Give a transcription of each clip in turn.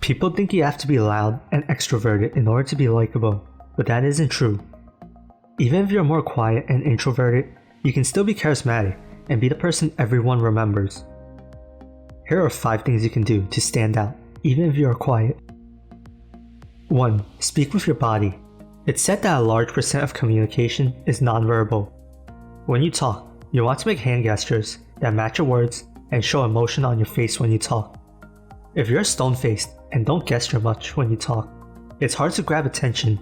People think you have to be loud and extroverted in order to be likable, but that isn't true. Even if you're more quiet and introverted, you can still be charismatic and be the person everyone remembers. Here are 5 things you can do to stand out, even if you are quiet. 1. Speak with your body. It's said that a large percent of communication is nonverbal. When you talk, you want to make hand gestures that match your words and show emotion on your face when you talk. If you're stone-faced and don't gesture much when you talk, it's hard to grab attention,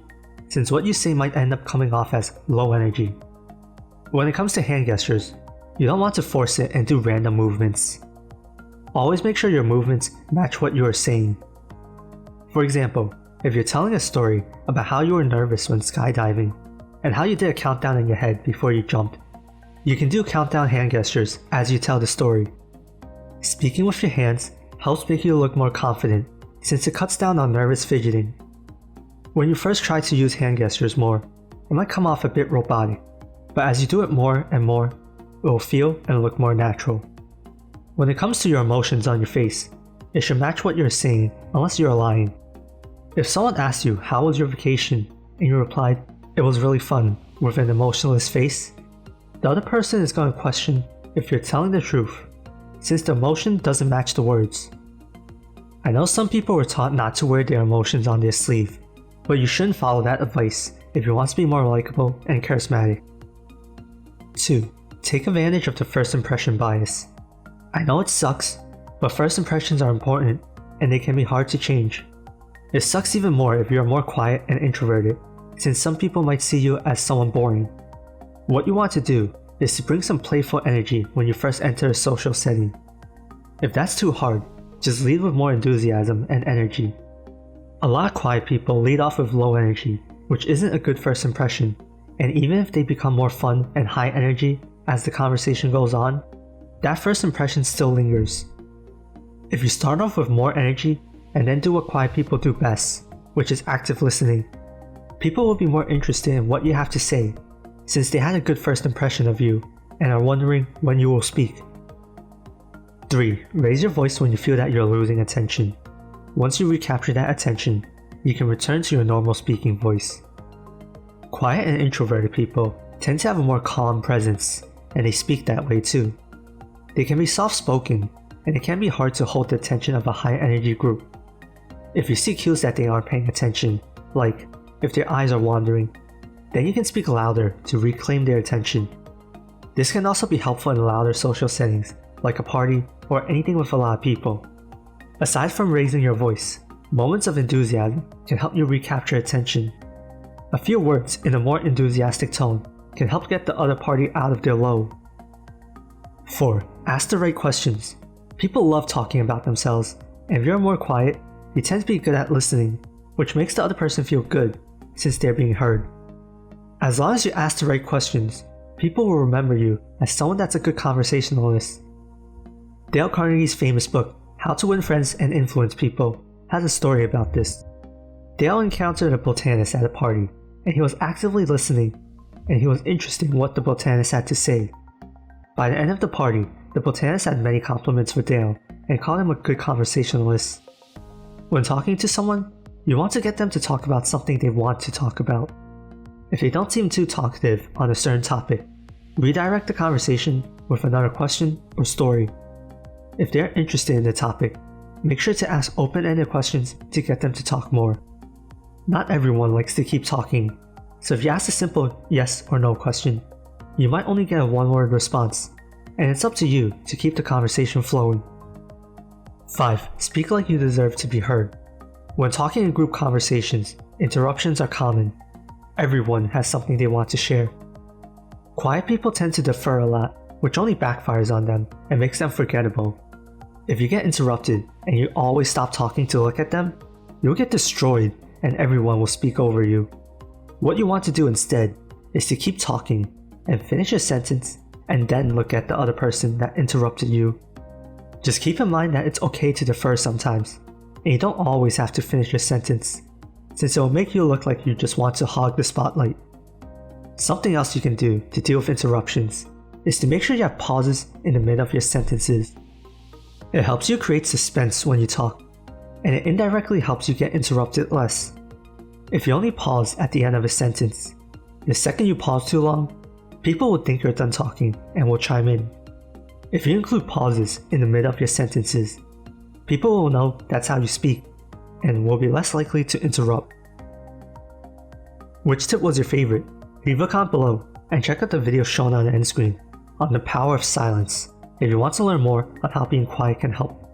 since what you say might end up coming off as low energy. When it comes to hand gestures, you don't want to force it and do random movements. Always make sure your movements match what you are saying. For example, if you're telling a story about how you were nervous when skydiving and how you did a countdown in your head before you jumped, you can do countdown hand gestures as you tell the story. Speaking with your hands helps make you look more confident, since it cuts down on nervous fidgeting. When you first try to use hand gestures more, it might come off a bit robotic, but as you do it more and more, it will feel and look more natural. When it comes to your emotions on your face, it should match what you're saying unless you're lying. If someone asks you how was your vacation and you replied, "It was really fun," with an emotionless face, the other person is going to question if you're telling the truth, since the emotion doesn't match the words. I know some people were taught not to wear their emotions on their sleeve, but you shouldn't follow that advice if you want to be more likable and charismatic. 2. Take advantage of the first impression bias. I know it sucks, but first impressions are important and they can be hard to change. It sucks even more if you're more quiet and introverted, since some people might see you as someone boring. What you want to do is to bring some playful energy when you first enter a social setting. If that's too hard, just lead with more enthusiasm and energy. A lot of quiet people lead off with low energy, which isn't a good first impression, and even if they become more fun and high energy as the conversation goes on, that first impression still lingers. If you start off with more energy and then do what quiet people do best, which is active listening, people will be more interested in what you have to say, since they had a good first impression of you and are wondering when you will speak. 3. Raise your voice when you feel that you're losing attention. Once you recapture that attention, you can return to your normal speaking voice. Quiet and introverted people tend to have a more calm presence, and they speak that way too. They can be soft-spoken, and it can be hard to hold the attention of a high-energy group. If you see cues that they aren't paying attention, like if their eyes are wandering, then you can speak louder to reclaim their attention. This can also be helpful in louder social settings, like a party or anything with a lot of people. Aside from raising your voice, moments of enthusiasm can help you recapture attention. A few words in a more enthusiastic tone can help get the other party out of their low. 4. Ask the right questions. People love talking about themselves, and if you're more quiet, you tend to be good at listening, which makes the other person feel good, since they're being heard. As long as you ask the right questions, people will remember you as someone that's a good conversationalist. Dale Carnegie's famous book, How to Win Friends and Influence People, has a story about this. Dale encountered a botanist at a party, and he was actively listening, and he was interested in what the botanist had to say. By the end of the party, the botanist had many compliments for Dale and called him a good conversationalist. When talking to someone, you want to get them to talk about something they want to talk about. If they don't seem too talkative on a certain topic, redirect the conversation with another question or story. If they're interested in the topic, make sure to ask open-ended questions to get them to talk more. Not everyone likes to keep talking, so if you ask a simple yes or no question, you might only get a one-word response, and it's up to you to keep the conversation flowing. 5. Speak like you deserve to be heard. When talking in group conversations, interruptions are common. Everyone has something they want to share. Quiet people tend to defer a lot, which only backfires on them and makes them forgettable. If you get interrupted and you always stop talking to look at them, you'll get destroyed and everyone will speak over you. What you want to do instead is to keep talking and finish a sentence and then look at the other person that interrupted you. Just keep in mind that it's okay to defer sometimes, and you don't always have to finish a sentence, since it will make you look like you just want to hog the spotlight. Something else you can do to deal with interruptions is to make sure you have pauses in the middle of your sentences. It helps you create suspense when you talk. and it indirectly helps you get interrupted less. If you only pause at the end of a sentence, the second you pause too long, people will think you're done talking and will chime in. If you include pauses in the mid of your sentences, people will know that's how you speak and will be less likely to interrupt. Which tip was your favorite? Leave a comment below and check out the video shown on the end screen on the power of silence if you want to learn more on how being quiet can help.